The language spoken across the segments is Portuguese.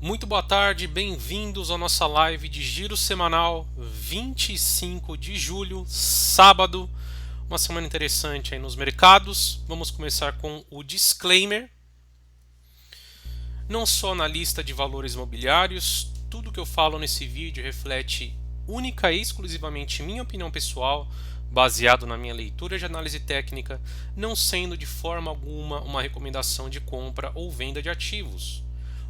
Muito boa tarde, bem-vindos à nossa live de giro semanal 25 de julho, sábado. Uma semana interessante aí nos mercados. Vamos começar com o disclaimer. Não sou analista de valores imobiliários, tudo que eu falo nesse vídeo reflete única e exclusivamente minha opinião pessoal, baseado na minha leitura de análise técnica, não sendo de forma alguma uma recomendação de compra ou venda de ativos.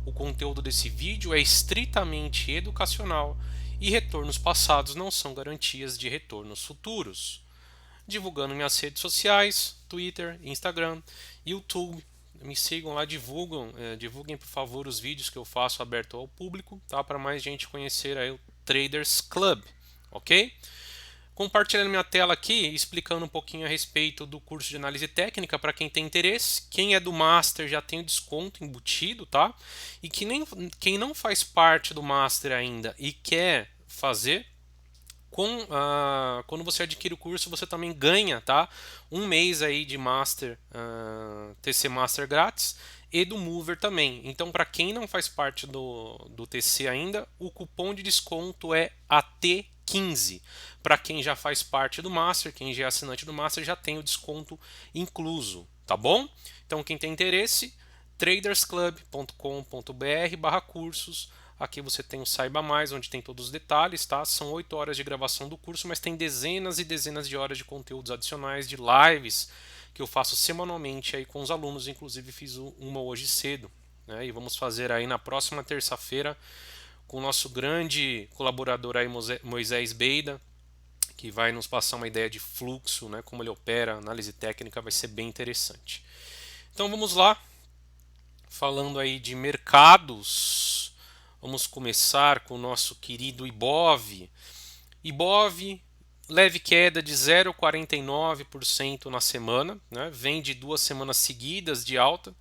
O conteúdo desse vídeo é estritamente educacional e retornos passados não são garantias de retornos futuros. Divulgando minhas redes sociais, Twitter, Instagram, YouTube. Me sigam lá, divulguem por favor os vídeos que eu faço aberto ao público, tá? Para mais gente conhecer aí o Traders Club, ok? Compartilhando minha tela aqui, explicando um pouquinho a respeito do curso de análise técnica para quem tem interesse. Quem é do Master já tem o desconto embutido, tá? E quem não faz parte do Master ainda e quer fazer, quando você adquire o curso, você também ganha, tá? Um mês aí de Master, TC Master grátis e do Mover também. Então, para quem não faz parte do TC ainda, o cupom de desconto é AT15. Para quem já faz parte do Master, quem já é assinante do Master, já tem o desconto incluso, tá bom? Então, quem tem interesse, tradersclub.com.br/cursos. Aqui você tem o Saiba Mais, onde tem todos os detalhes, tá? São 8 horas de gravação do curso, mas tem dezenas e dezenas de horas de conteúdos adicionais, de lives que eu faço semanalmente aí com os alunos, inclusive fiz uma hoje cedo, né? E vamos fazer aí na próxima terça-feira com o nosso grande colaborador aí, Moisés Beida, que vai nos passar uma ideia de fluxo, né? Como ele opera, análise técnica, vai ser bem interessante. Então vamos lá, falando aí de mercados. Vamos começar com o nosso querido Ibov. Ibov, leve queda de 0,49% na semana, né? Vem de 2 semanas seguidas de alta,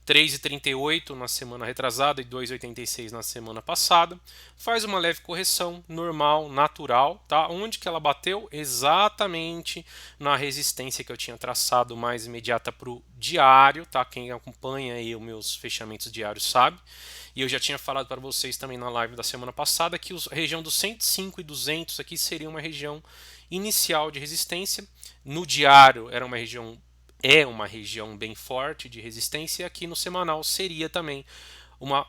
3,38 na semana retrasada e 2,86 na semana passada. Faz uma leve correção normal, natural, tá? Onde que ela bateu? Exatamente na resistência que eu tinha traçado mais imediata para o diário, tá? Quem acompanha aí os meus fechamentos diários sabe. E eu já tinha falado para vocês também na live da semana passada que a região dos 105 e 200 aqui seria uma região inicial de resistência. No diário era uma região bem forte de resistência, e aqui no semanal seria também uma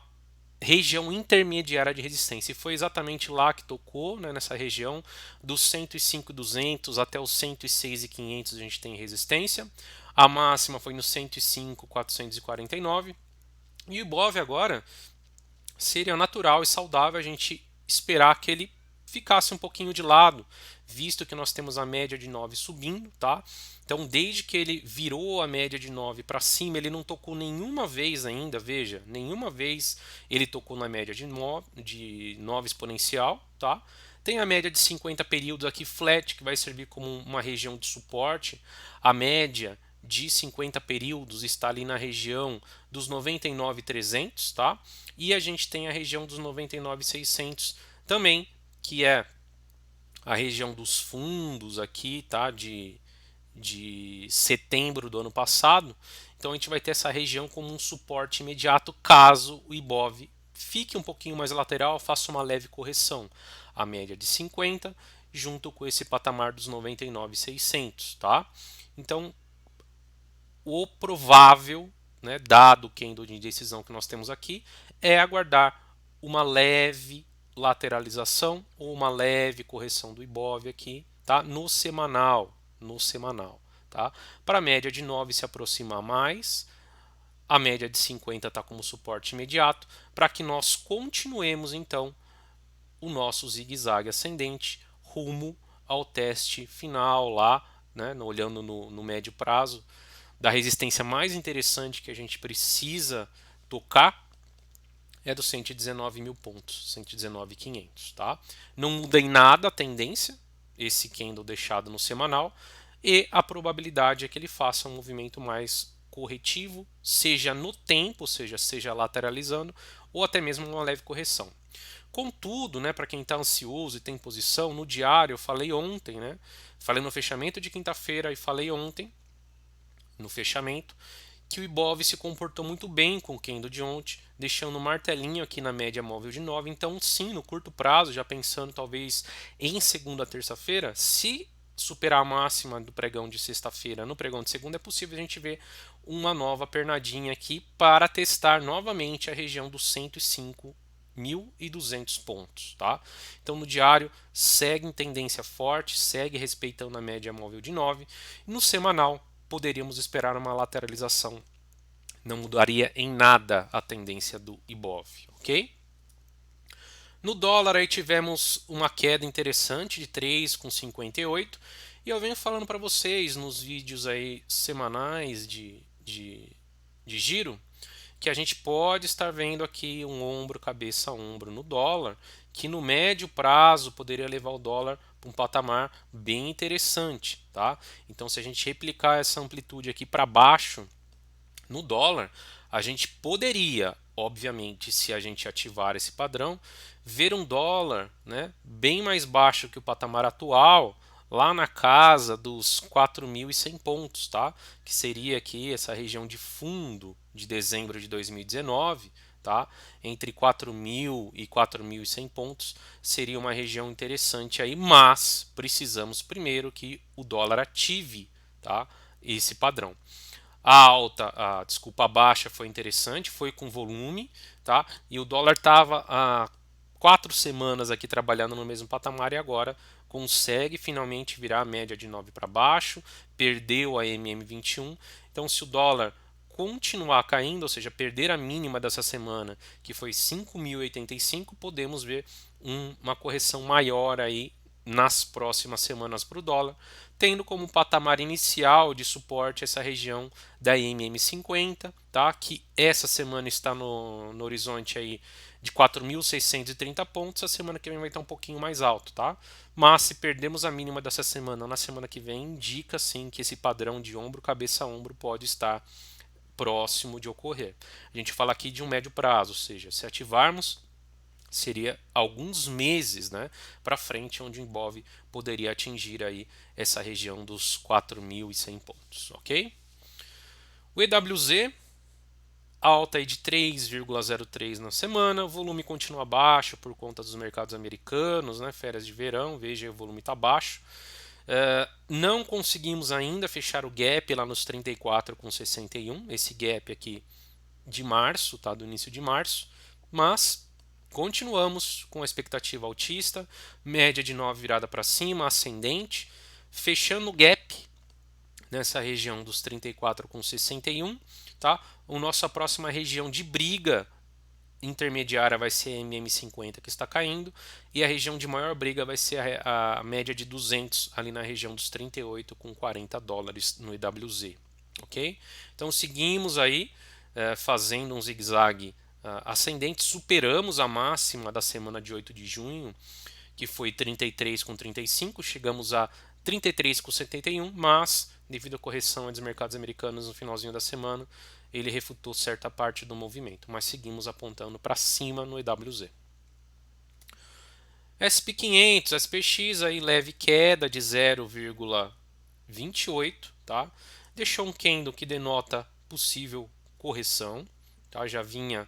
região intermediária de resistência. E foi exatamente lá que tocou, né, nessa região dos 105,200 até os 106,500 a gente tem resistência. A máxima foi no 105,449. E o Ibov agora seria natural e saudável a gente esperar que ele ficasse um pouquinho de lado, visto que nós temos a média de 9 subindo, tá? Então, desde que ele virou a média de 9 para cima, ele não tocou nenhuma vez ainda, veja, nenhuma vez ele tocou na média de 9 exponencial, tá? Tem a média de 50 períodos aqui flat, que vai servir como uma região de suporte. A média de 50 períodos está ali na região dos 99,300, tá? E a gente tem a região dos 99,600 também, que é a região dos fundos aqui, tá? De setembro do ano passado. Então a gente vai ter essa região como um suporte imediato caso o Ibov fique um pouquinho mais lateral, faça uma leve correção. A média de 50 junto com esse patamar dos 99,600, tá? Então o provável, né, dado o candle de decisão que nós temos aqui, é aguardar uma leve lateralização ou uma leve correção do Ibov aqui, tá? No semanal, tá? Para a média de 9 se aproximar mais, a média de 50 está como suporte imediato, para que nós continuemos então o nosso zigue-zague ascendente rumo ao teste final lá, né, olhando no médio prazo, da resistência mais interessante que a gente precisa tocar é dos 119 mil pontos, 119.500, tá? Não muda em nada a tendência, esse candle deixado no semanal, e a probabilidade é que ele faça um movimento mais corretivo, seja no tempo, seja lateralizando, ou até mesmo uma leve correção. Contudo, né, para quem está ansioso e tem posição, no diário eu falei ontem, né? Falei no fechamento de quinta-feira e falei ontem no fechamento, que o Ibov se comportou muito bem com o candle de ontem, deixando um martelinho aqui na média móvel de 9. Então, sim, no curto prazo, já pensando talvez em segunda, terça-feira, se superar a máxima do pregão de sexta-feira no pregão de segunda, é possível a gente ver uma nova pernadinha aqui para testar novamente a região dos 105.200 pontos, tá? Então no diário segue em tendência forte, segue respeitando a média móvel de 9. No semanal poderíamos esperar uma lateralização. Não mudaria em nada a tendência do Ibov, ok? No dólar aí tivemos uma queda interessante de 3,58 e eu venho falando para vocês nos vídeos aí semanais de giro que a gente pode estar vendo aqui um ombro, cabeça, ombro no dólar, que no médio prazo poderia levar o dólar para um patamar bem interessante, tá? Então se a gente replicar essa amplitude aqui para baixo no dólar, a gente poderia, obviamente, se a gente ativar esse padrão, ver um dólar, né, bem mais baixo que o patamar atual, lá na casa dos 4.100 pontos, tá? Que seria aqui essa região de fundo de dezembro de 2019, tá? Entre 4.000 e 4.100 pontos seria uma região interessante aí, mas precisamos primeiro que o dólar ative, tá? Esse padrão. A baixa foi interessante, foi com volume, tá? E o dólar estava há 4 semanas aqui trabalhando no mesmo patamar e agora consegue finalmente virar a média de 9 para baixo, perdeu a MM21. Então, se o dólar continuar caindo, ou seja, perder a mínima dessa semana, que foi 5.085, podemos ver uma correção maior aí nas próximas semanas para o dólar, tendo como patamar inicial de suporte essa região da MM50, tá? Que essa semana está no horizonte aí de 4.630 pontos, a semana que vem vai estar um pouquinho mais alto, tá? Mas se perdemos a mínima dessa semana na semana que vem, indica sim que esse padrão de ombro, cabeça, ombro pode estar próximo de ocorrer. A gente fala aqui de um médio prazo, ou seja, se ativarmos seria alguns meses, né, para frente, onde o Ibov poderia atingir aí essa região dos 4.100 pontos, ok? O EWZ, alta aí de 3,03 na semana, o volume continua baixo por conta dos mercados americanos, né, férias de verão, veja, o volume está baixo. Não conseguimos ainda fechar o gap lá nos 34,61, esse gap aqui de março, tá, do início de março, mas continuamos com a expectativa altista, média de 9 virada para cima, ascendente, fechando o gap nessa região dos 34,61, tá? A nossa próxima região de briga intermediária vai ser a MM50 que está caindo e a região de maior briga vai ser a média de 200 ali na região dos 38,40 dólares no IWZ, ok? Então seguimos aí fazendo um zigue-zague ascendente, superamos a máxima da semana de 8 de junho, que foi 33,35, chegamos a 33,71, mas devido à correção dos mercados americanos no finalzinho da semana, ele refutou certa parte do movimento, mas seguimos apontando para cima no EWZ. SP500, SPX aí leve queda de 0,28, tá? Deixou um candle que denota possível correção, tá? Já vinha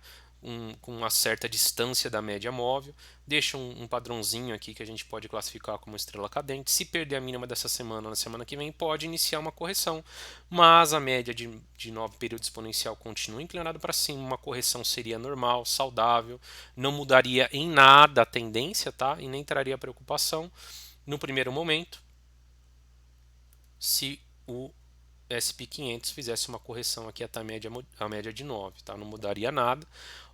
com uma certa distância da média móvel, deixa um padrãozinho aqui que a gente pode classificar como estrela cadente. Se perder a mínima dessa semana, na semana que vem, pode iniciar uma correção, mas a média de 9 período exponencial continua inclinada para cima, uma correção seria normal, saudável, não mudaria em nada a tendência, tá? E nem traria preocupação no primeiro momento, se o SP500 fizesse uma correção aqui até a média de 9, tá? Não mudaria nada.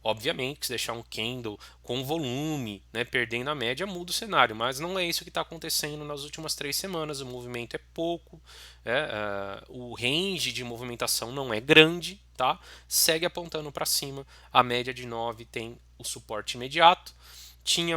Obviamente, se deixar um candle com volume, né, perdendo a média, muda o cenário, mas não é isso que está acontecendo nas últimas 3 semanas. O movimento é pouco, o range de movimentação não é grande, tá? Segue apontando para cima. A média de 9 tem o suporte imediato. Tinha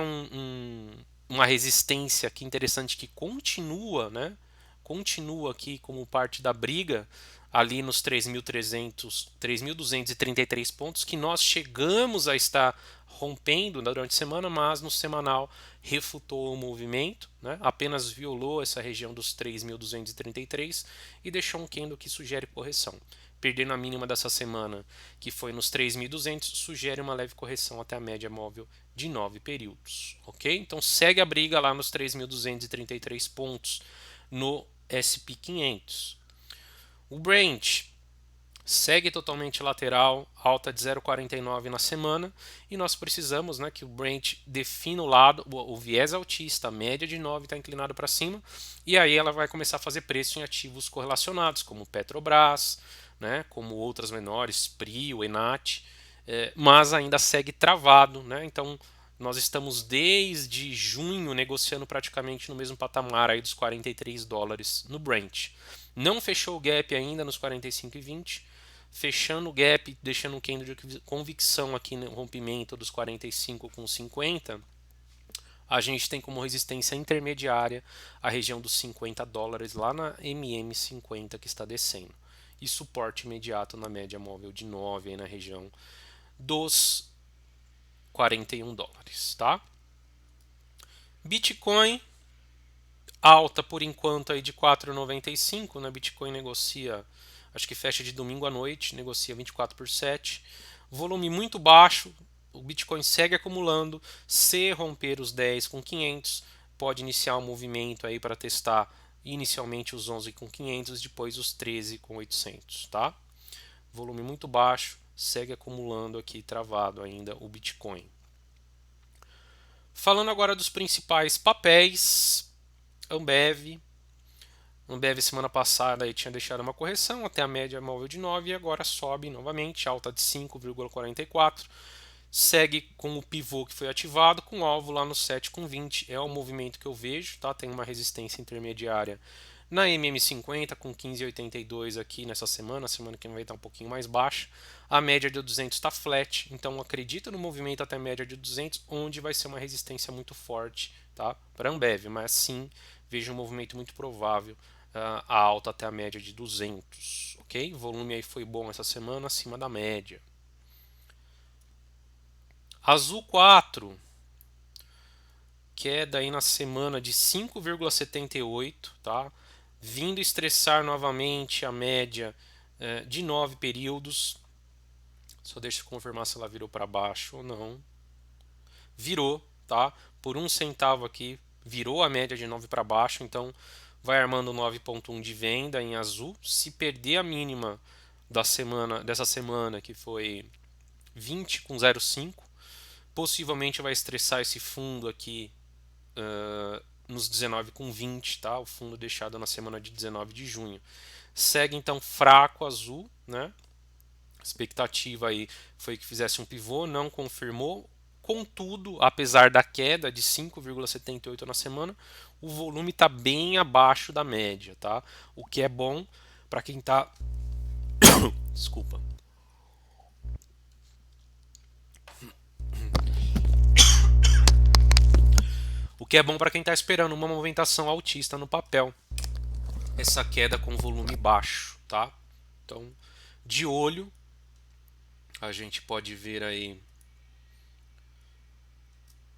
uma resistência aqui interessante que continua, né? Continua aqui como parte da briga ali nos 3.233 pontos que nós chegamos a estar rompendo durante a semana, mas no semanal refutou o movimento, né? Apenas violou essa região dos 3.233 e deixou um candle que sugere correção. perdendo a mínima dessa semana, que foi nos 3.200, sugere uma leve correção até a média móvel de 9 períodos, ok? Então segue a briga lá nos 3.233 pontos no S&P 500. O Brent segue totalmente lateral, alta de 0,49 na semana, e nós precisamos, né, que o Brent defina o lado, o viés altista, a média de 9 está inclinado para cima, e aí ela vai começar a fazer preço em ativos correlacionados, como Petrobras, né, como outras menores, Prio, Enat, mas ainda segue travado, né, então nós estamos desde junho negociando praticamente no mesmo patamar aí dos 43 dólares no Brent. Não fechou o gap ainda nos 45,20, fechando o gap, deixando um candle de convicção aqui no rompimento dos 45,50. A gente tem como resistência intermediária a região dos 50 dólares lá na MM50 que está descendo. E suporte imediato na média móvel de 9 aí na região dos 41 dólares, tá? Bitcoin alta por enquanto aí de 4,95, né? Bitcoin negocia, acho que fecha de domingo à noite, negocia 24/7. Volume muito baixo, o Bitcoin segue acumulando. Se romper os 10 com 500, pode iniciar um movimento aí para testar inicialmente os 11 com 500, depois os 13 com 800, tá? Volume muito baixo, segue acumulando aqui travado ainda o Bitcoin. Falando agora dos principais papéis, Ambev semana passada aí tinha deixado uma correção até a média móvel de 9 e agora sobe novamente, alta de 5,44. Segue com o pivô que foi ativado, com alvo lá no 7,20. É o movimento que eu vejo, tá? Tem uma resistência intermediária na MM50 com 15,82 aqui nessa semana. A semana que vem vai estar um pouquinho mais baixa. A média de 200 está flat, então acredita no movimento até a média de 200, onde vai ser uma resistência muito forte, tá? Para a Ambev, mas sim vejo um movimento muito provável a alta até a média de 200, ok? O volume aí foi bom essa semana, acima da média. Azul 4, queda aí na semana de 5,78, tá? Vindo estressar novamente a média de 9 períodos. Só deixa eu confirmar se ela virou para baixo ou não. Virou, tá? Por 1 centavo aqui, virou a média de 9 para baixo, então vai armando 9,1 de venda em azul. Se perder a mínima dessa semana, que foi 20,05, possivelmente vai estressar esse fundo aqui nos 19,20, tá? O fundo deixado na semana de 19 de junho. Segue então fraco azul, né? A expectativa aí foi que fizesse um pivô, não confirmou. Contudo, apesar da queda de 5,78 na semana, o volume está bem abaixo da média, tá? O que é bom para quem está desculpa. O que é bom para quem está esperando uma movimentação altista no papel. Essa queda com volume baixo, tá? Então, de olho, a gente pode ver aí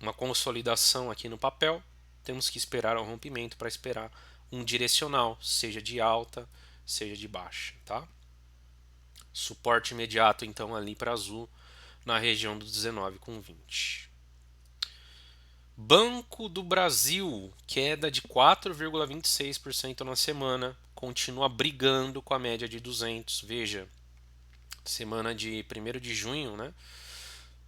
uma consolidação aqui no papel. Temos que esperar o rompimento para esperar um direcional, seja de alta, seja de baixa, tá? Suporte imediato então ali para azul na região do 19,20. Banco do Brasil, queda de 4,26% na semana, continua brigando com a média de 200. Veja, semana de 1º de junho, né?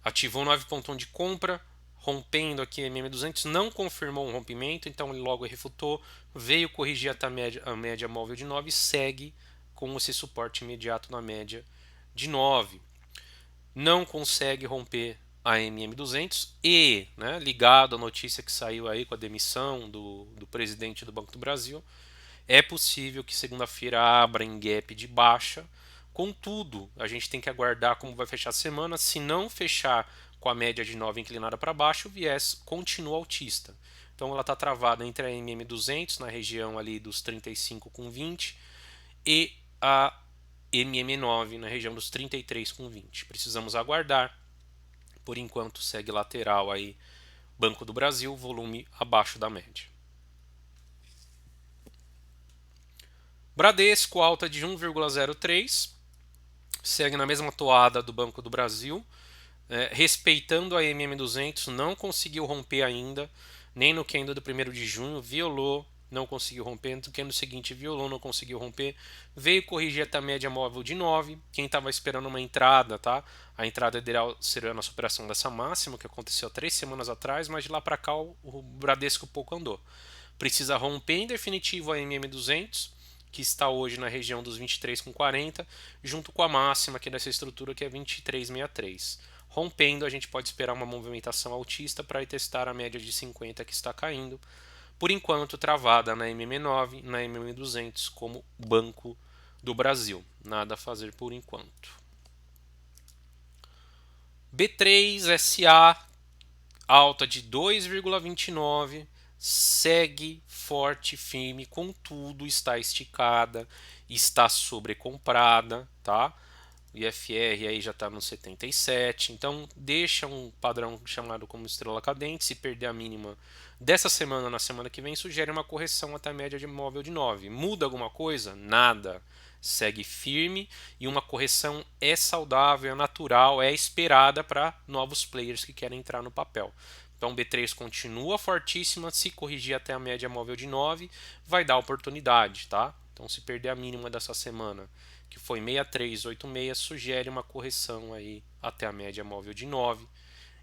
Ativou 9,1 de compra, rompendo aqui a MM200, não confirmou um rompimento, então ele logo refutou, veio corrigir até a média móvel de 9 e segue com esse suporte imediato na média de 9. Não consegue romper a MM200 e, né, ligado à notícia que saiu aí com a demissão do presidente do Banco do Brasil, é possível que segunda-feira abra em gap de baixa. Contudo, a gente tem que aguardar como vai fechar a semana. Se não fechar com a média de 9 inclinada para baixo, o viés continua altista. Então ela está travada entre a MM200 na região ali dos 35,20 e a MM9 na região dos 33,20. Precisamos aguardar. Por enquanto segue lateral aí Banco do Brasil, volume abaixo da média. Bradesco alta de 1,03, segue na mesma toada do Banco do Brasil, respeitando a MM200, não conseguiu romper ainda, nem no candle do 1º de junho, violou, não conseguiu romper, no candle seguinte violou, não conseguiu romper, veio corrigir até a média móvel de 9, quem estava esperando uma entrada, tá? A entrada ideal seria na superação dessa máxima, que aconteceu há 3 semanas atrás, mas de lá para cá o Bradesco pouco andou. Precisa romper em definitivo a MM200, que está hoje na região dos 23,40, junto com a máxima aqui dessa estrutura, que é 23,63. Rompendo, a gente pode esperar uma movimentação altista para testar a média de 50 que está caindo, por enquanto travada na MM9, na MM200 como Banco do Brasil. Nada a fazer por enquanto. B3SA, alta de 2,29, segue forte, firme, contudo está esticada, está sobrecomprada, tá? O IFR aí já está no 77, então deixa um padrão chamado como estrela cadente. Se perder a mínima dessa semana na semana que vem, sugere uma correção até a média de móvel de 9. Muda alguma coisa? Nada. Segue firme e uma correção é saudável, é natural, é esperada para novos players que querem entrar no papel. Então B3 continua fortíssima, se corrigir até a média móvel de 9, vai dar oportunidade, tá? Então se perder a mínima dessa semana, que foi 6386, sugere uma correção aí até a média móvel de 9.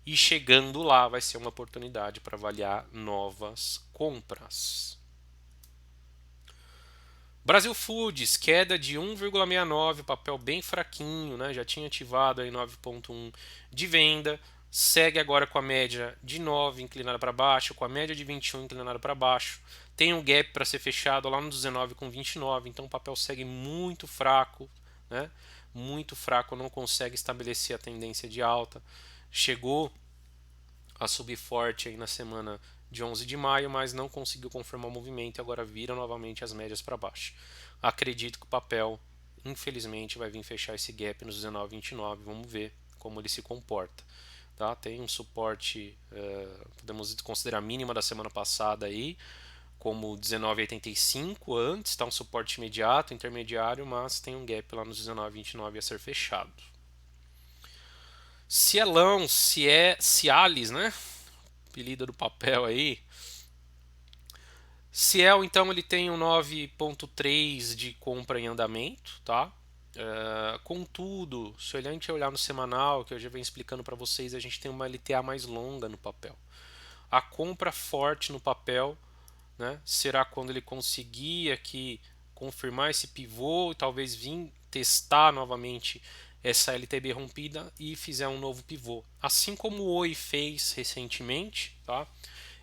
E chegando lá vai ser uma oportunidade para avaliar novas compras. Brasil Foods, queda de 1,69, papel bem fraquinho, né? Já tinha ativado aí 9,1 de venda, segue agora com a média de 9 inclinada para baixo, com a média de 21 inclinada para baixo. Tem um gap para ser fechado lá no 19,29, então o papel segue muito fraco, né? Muito fraco, não consegue estabelecer a tendência de alta. Chegou a subir forte aí na semana de 11 de maio, mas não conseguiu confirmar o movimento e agora vira novamente as médias para baixo. Acredito que o papel, infelizmente, vai vir fechar esse gap nos 19,29. Vamos ver como ele se comporta. Tá? Tem um suporte, podemos considerar a mínima da semana passada aí, como 19,85 antes, tá? Um suporte imediato, intermediário, mas tem um gap lá nos 19,29 a ser fechado. Cielão, Cialis, né? Apelido do papel aí. Ciel, então, ele tem um 9,3 de compra em andamento, tá? Contudo, se a gente olhar no semanal, que eu já venho explicando para vocês, a gente tem uma LTA mais longa no papel. A compra forte no papel, né, será quando ele conseguir aqui confirmar esse pivô e talvez vir testar novamente essa LTB rompida e fizer um novo pivô. Assim como o Oi fez recentemente, tá?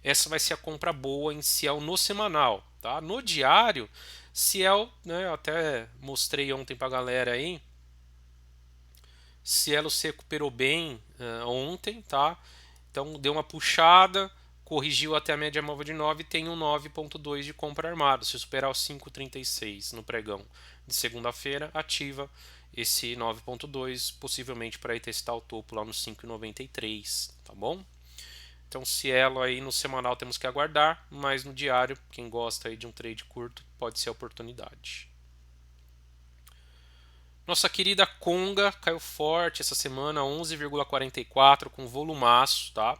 Essa vai ser a compra boa em Ciel no semanal, tá? No diário, Ciel, né, eu até mostrei ontem para a galera aí, Cielo se recuperou bem ontem, tá? Então deu uma puxada, corrigiu até a média móvel de 9 e tem um 9,2 de compra armado. Se superar os 5,36 no pregão de segunda-feira, ativa esse 9,2, possivelmente para ir testar o topo lá no 5,93, tá bom? Então Cielo aí no semanal temos que aguardar, mas no diário, quem gosta aí de um trade curto, pode ser a oportunidade. Nossa querida Conga caiu forte essa semana, 11,44 com volumaço, tá?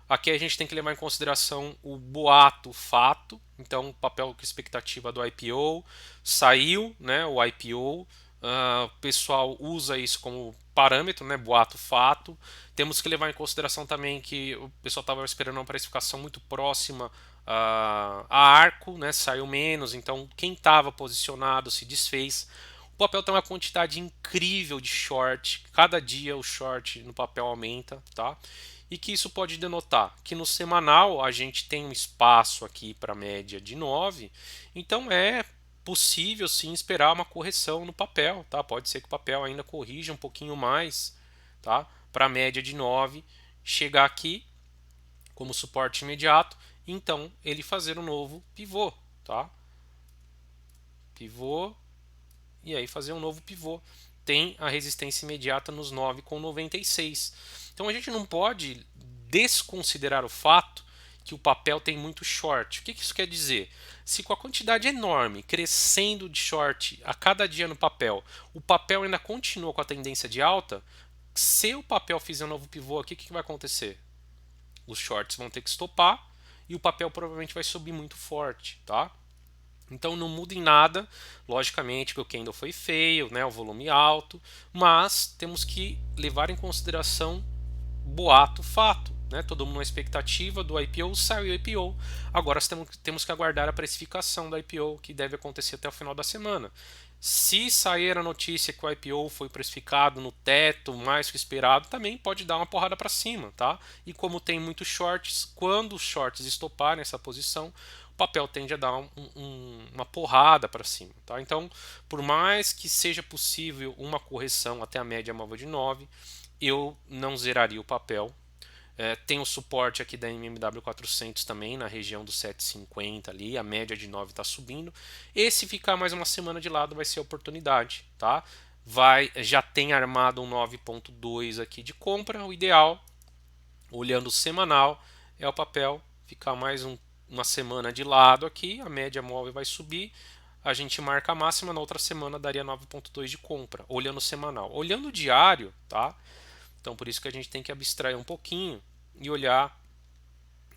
Aqui a gente tem que levar em consideração o boato, o fato. Então, o papel com expectativa do IPO saiu, né? O IPO, o pessoal usa isso como parâmetro, né? Boato, fato. Temos que levar em consideração também que o pessoal estava esperando uma precificação muito próxima a Arco, né? Saiu menos, então quem estava posicionado se desfez. O papel tem uma quantidade incrível de short. Cada dia o short no papel aumenta, tá? E que isso pode denotar que no semanal a gente tem um espaço aqui para média de 9, então é possível sim esperar uma correção no papel, tá? Pode ser que o papel ainda corrija um pouquinho mais, tá? Para a média de 9, chegar aqui como suporte imediato, então ele fazer um novo pivô, tá? Pivô e aí fazer um novo pivô. Tem a resistência imediata nos 9,96. Então a gente não pode desconsiderar o fato que o papel tem muito short. O que isso quer dizer? Se com a quantidade enorme, crescendo de short a cada dia no papel, o papel ainda continua com a tendência de alta, se o papel fizer um novo pivô aqui, o que vai acontecer? Os shorts vão ter que estopar e o papel provavelmente vai subir muito forte, tá? Então não muda em nada, logicamente que o candle foi feio, né, o volume alto, mas temos que levar em consideração boato, fato. Né? Todo mundo na expectativa do IPO, saiu o IPO. Agora temos que aguardar a precificação do IPO, que deve acontecer até o final da semana. Se sair a notícia que o IPO foi precificado no teto mais que esperado, também pode dar uma porrada para cima, tá? E como tem muitos shorts, quando os shorts estoparem essa posição, o papel tende a dar uma porrada para cima, tá? Então, por mais que seja possível uma correção até a média móvel de 9, eu não zeraria o papel. Tem o suporte aqui da MMW 400 também, na região do 750 ali, a média de 9 está subindo. E se ficar mais uma semana de lado vai ser oportunidade, tá? Já tem armado um 9.2 aqui de compra, o ideal, olhando o semanal, é o papel ficar mais uma semana de lado aqui, a média móvel vai subir, a gente marca a máxima, na outra semana daria 9.2 de compra, olhando o semanal. Olhando o diário, tá? Então por isso que a gente tem que abstrair um pouquinho e olhar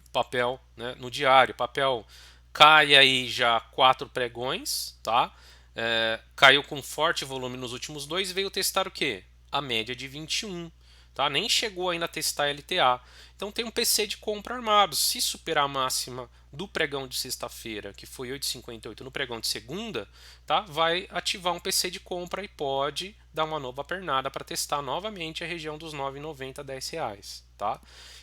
o papel, né, no diário. O papel cai aí já 4 pregões, tá? Caiu com forte volume nos últimos dois e veio testar o que? A média de 21. Tá? Nem chegou ainda a testar LTA. Então tem um PC de compra armado. Se superar a máxima do pregão de sexta-feira, que foi 8,58 no pregão de segunda, tá? Vai ativar um PC de compra e pode dar uma nova pernada para testar novamente a região dos 9,90 a R$ 10. Tá?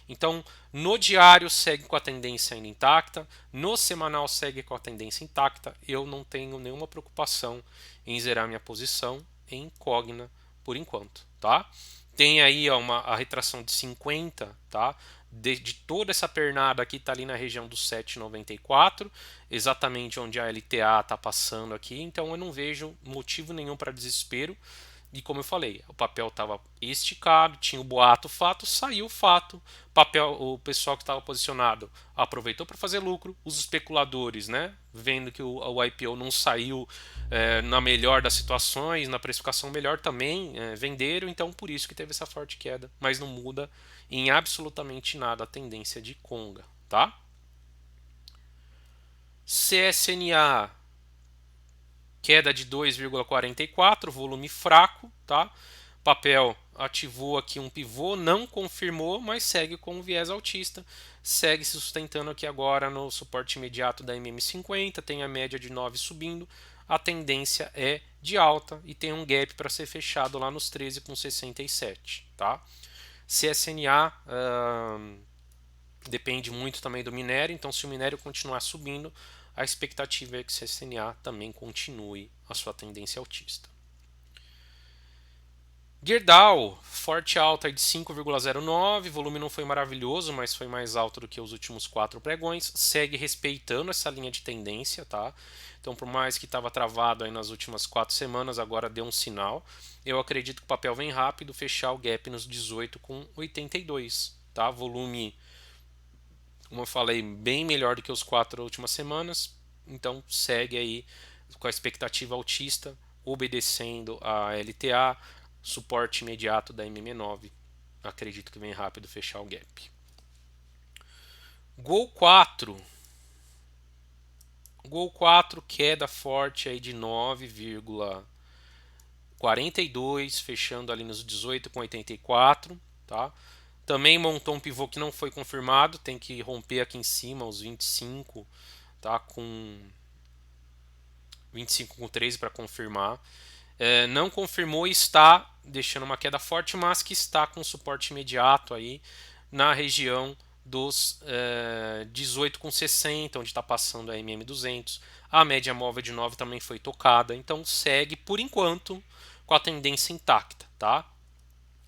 Então, no diário segue com a tendência ainda intacta, no semanal segue com a tendência intacta. Eu não tenho nenhuma preocupação em zerar minha posição em Cogna por enquanto, tá? Tem aí ó, a retração de 50, tá? De toda essa pernada aqui está ali na região do 7,94, exatamente onde a LTA está passando aqui. Então eu não vejo motivo nenhum para desespero. E como eu falei, o papel estava esticado, tinha o boato, o fato, saiu o fato. O pessoal que estava posicionado aproveitou para fazer lucro. Os especuladores, né, vendo que o IPO não saiu na melhor das situações, na precificação melhor também, venderam. Então por isso que teve essa forte queda. Mas não muda em absolutamente nada a tendência de Conga, tá? CSNA, queda de 2,44, volume fraco, tá? Papel ativou aqui um pivô, não confirmou, mas segue com um viés altista, segue se sustentando aqui agora no suporte imediato da MM50, tem a média de 9 subindo, a tendência é de alta e tem um gap para ser fechado lá nos 13,67, tá? CSNA depende muito também do minério, então se o minério continuar subindo, a expectativa é que o CSNA também continue a sua tendência altista. Gerdau, forte alta de 5,09, volume não foi maravilhoso, mas foi mais alto do que os últimos 4 pregões, segue respeitando essa linha de tendência, tá? Então, por mais que estava travado aí nas últimas 4 semanas, agora deu um sinal. Eu acredito que o papel vem rápido, fechar o gap nos 18,82, tá? Volume, como eu falei, bem melhor do que os 4 últimas semanas, então segue aí com a expectativa altista, obedecendo a LTA, suporte imediato da MM9. Acredito que vem rápido fechar o gap. Gol 4. Gol 4, queda forte aí de 9,42, fechando ali nos 18,84, tá? Também montou um pivô que não foi confirmado, tem que romper aqui em cima os 25, tá? Com 25,13 para confirmar. Não confirmou e está deixando uma queda forte, mas que está com suporte imediato aí na região dos 18,60, onde está passando a MM200. A média móvel de 9 também foi tocada, então segue por enquanto com a tendência intacta, tá?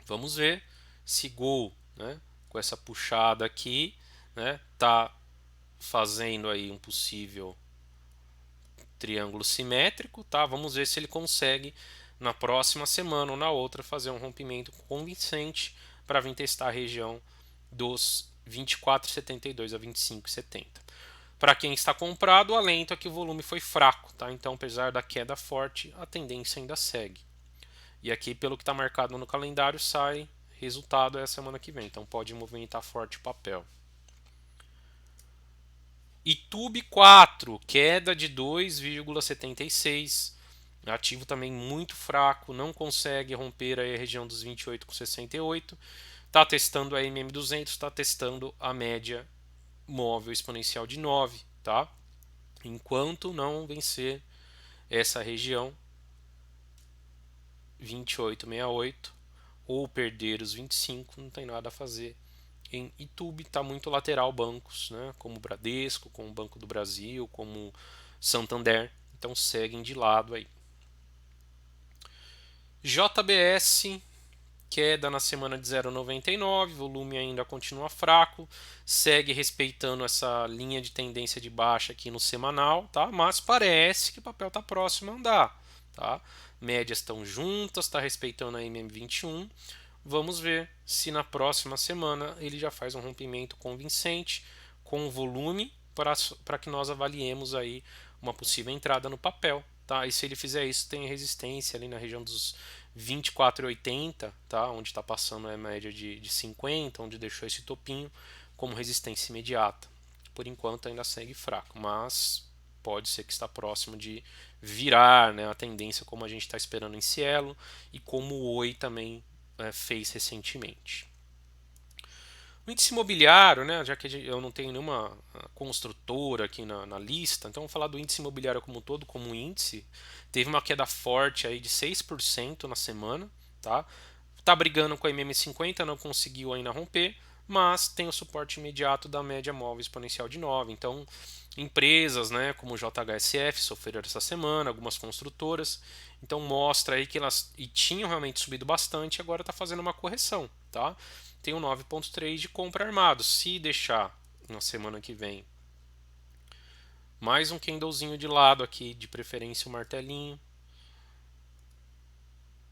Vamos ver se Gol, né, com essa puxada aqui, né, tá fazendo aí um possível triângulo simétrico, tá? Vamos ver se ele consegue na próxima semana ou na outra fazer um rompimento convincente para vir testar a região dos 24,72 a 25,70. Para quem está comprado, o alento é que o volume foi fraco, tá? Então, apesar da queda forte, a tendência ainda segue. E aqui, pelo que está marcado no calendário, sai resultado é a semana que vem. Então, pode movimentar forte o papel. Itube 4, queda de 2,76. Ativo também muito fraco, não consegue romper a região dos 28,68. Está testando a MM200, está testando a média móvel exponencial de 9, tá? Enquanto não vencer essa região 28,68 ou perder os 25, não tem nada a fazer. Em Itube está muito lateral bancos, né? Como Bradesco, como Banco do Brasil, como Santander. Então seguem de lado aí. JBS, queda na semana de 0,99, volume ainda continua fraco, segue respeitando essa linha de tendência de baixa aqui no semanal, tá? Mas parece que o papel está próximo a andar, tá? Médias estão juntas, está respeitando a MM21. Vamos ver se na próxima semana ele já faz um rompimento convincente com volume para que nós avaliemos aí uma possível entrada no papel, tá? E se ele fizer isso, tem resistência ali na região dos 24,80, tá? Onde está passando a média de 50, onde deixou esse topinho como resistência imediata. Por enquanto ainda segue fraco, mas pode ser que está próximo de virar, né, a tendência como a gente está esperando em Cielo e como o Oi também fez recentemente. O índice imobiliário, né, já que eu não tenho nenhuma construtora aqui na lista, então vamos falar do índice imobiliário como um todo, como índice. Teve uma queda forte aí de 6% na semana. Tá brigando com a MM50, não conseguiu ainda romper, mas tem o suporte imediato da média móvel exponencial de 9. Então, empresas, né, como o JHSF sofreram essa semana, algumas construtoras. Então mostra aí que elas tinham realmente subido bastante, agora está fazendo uma correção, tá? Tem um 9,3 de compra armado. Se deixar na semana que vem mais um candlezinho de lado aqui, de preferência um martelinho,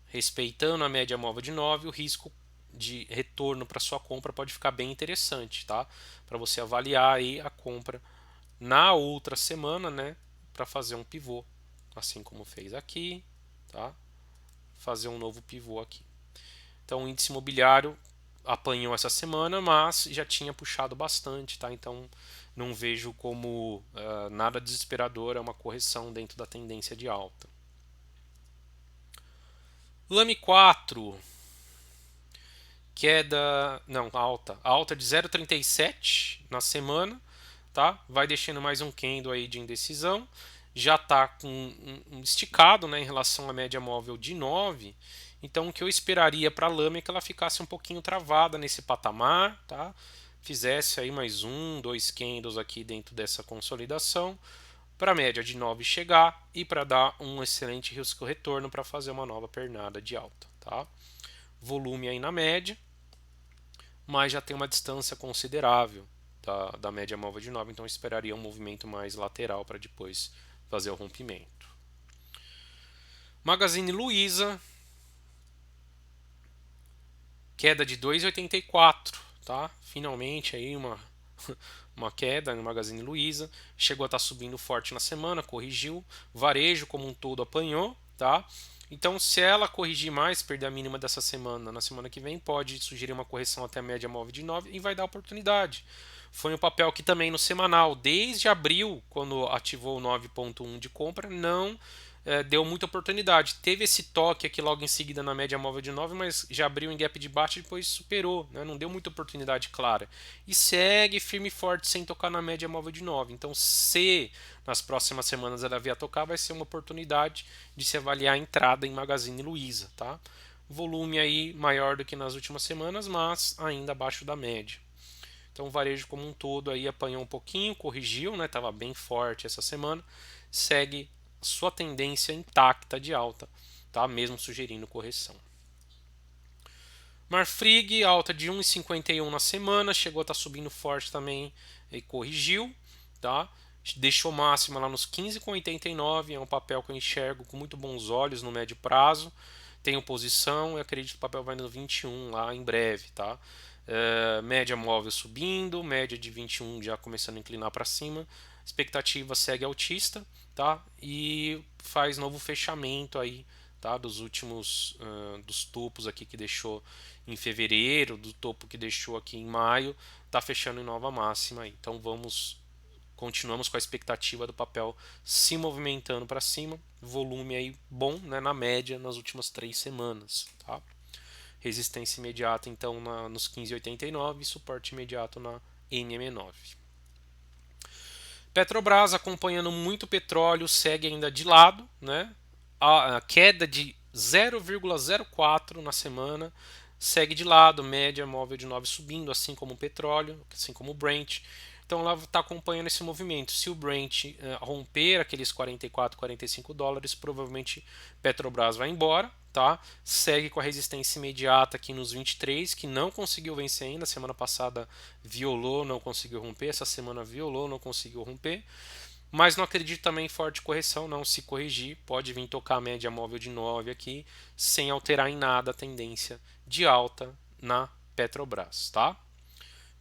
respeitando a média móvel de 9, o risco de retorno para sua compra pode ficar bem interessante, tá? Para você avaliar aí a compra na outra semana, né, para fazer um pivô, assim como fez aqui, tá? Fazer um novo pivô aqui. Então, o índice imobiliário apanhou essa semana, mas já tinha puxado bastante, tá? Então, não vejo como nada desesperador, é uma correção dentro da tendência de alta. Lame 4, queda, não, alta de 0,37 na semana, tá? Vai deixando mais um candle aí de indecisão, já está com um esticado, né, em relação à média móvel de 9. Então o que eu esperaria para a Lame é que ela ficasse um pouquinho travada nesse patamar, tá? Fizesse aí mais um, dois candles aqui dentro dessa consolidação, para a média de 9 chegar e para dar um excelente risco retorno para fazer uma nova pernada de alta, tá? Volume aí na média, mas já tem uma distância considerável da média móvel de 9, então eu esperaria um movimento mais lateral para depois fazer o rompimento. Magazine Luiza, queda de 2,84, tá? Finalmente aí uma queda no Magazine Luiza, chegou a estar subindo forte na semana, corrigiu, varejo como um todo apanhou, tá? Então, se ela corrigir mais, perder a mínima dessa semana, na semana que vem, pode sugerir uma correção até a média móvel de 9 e vai dar oportunidade. Foi um papel que também no semanal, desde abril, quando ativou o 9,1 de compra, não deu muita oportunidade. Teve esse toque aqui logo em seguida na média móvel de 9, mas já abriu em gap de baixa e depois superou, né? Não deu muita oportunidade clara. E segue firme e forte sem tocar na média móvel de 9. Então, se nas próximas semanas ela vier a tocar, vai ser uma oportunidade de se avaliar a entrada em Magazine Luiza, tá? Volume aí maior do que nas últimas semanas, mas ainda abaixo da média. Então o varejo como um todo aí apanhou um pouquinho, corrigiu, né? Estava bem forte essa semana, segue sua tendência intacta de alta, tá? Mesmo sugerindo correção. Marfrig, alta de 1,51 na semana, chegou a estar subindo forte também e corrigiu, tá? Deixou máxima lá nos 15,89, é um papel que eu enxergo com muito bons olhos no médio prazo. Tenho posição e acredito que o papel vai no 21 lá em breve, tá? Média móvel subindo, média de 21 já começando a inclinar para cima, expectativa segue altista, tá? E faz novo fechamento aí, tá? Dos últimos dos topos aqui que deixou em fevereiro, do topo que deixou aqui em maio, tá fechando em nova máxima aí. Então continuamos com a expectativa do papel se movimentando para cima, volume aí bom, né, na média nas últimas 3 semanas, tá? Resistência imediata então nos 15,89 e suporte imediato na NM9. Petrobras acompanhando muito petróleo segue ainda de lado, né? A queda de 0,04 na semana segue de lado, média móvel de 9 subindo, assim como o petróleo, assim como o Brent. Então ela está acompanhando esse movimento. Se o Brent romper aqueles 44, 45 dólares, provavelmente Petrobras vai embora, tá? Segue com a resistência imediata aqui nos 23, que não conseguiu vencer ainda. Semana passada violou, não conseguiu romper. Essa semana violou, não conseguiu romper. Mas não acredito também em forte correção, não. Se corrigir, pode vir tocar a média móvel de 9 aqui, sem alterar em nada a tendência de alta na Petrobras, tá?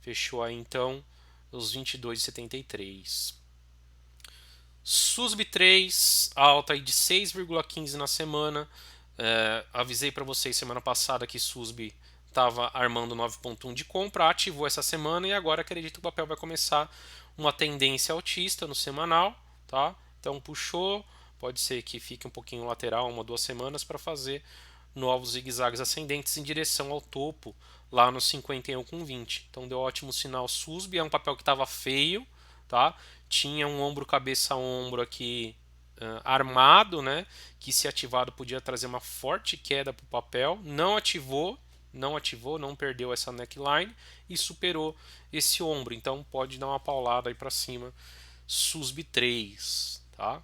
Fechou aí então os 22,73. SUSB 3, alta aí de 6,15 na semana. Avisei para vocês semana passada que SUSB estava armando 9,1 de compra, ativou essa semana e agora acredito que o papel vai começar uma tendência altista no semanal, tá? Então puxou, pode ser que fique um pouquinho lateral, 1 ou 2 semanas para fazer novos zigue-zagues ascendentes em direção ao topo, lá no 51,20. Então deu ótimo sinal SUSB, é um papel que estava feio, tá? Tinha um ombro cabeça a ombro aqui armado, né? Que se ativado podia trazer uma forte queda para o papel. Não ativou, não perdeu essa neckline e superou esse ombro. Então pode dar uma paulada aí para cima. SUSB 3, tá?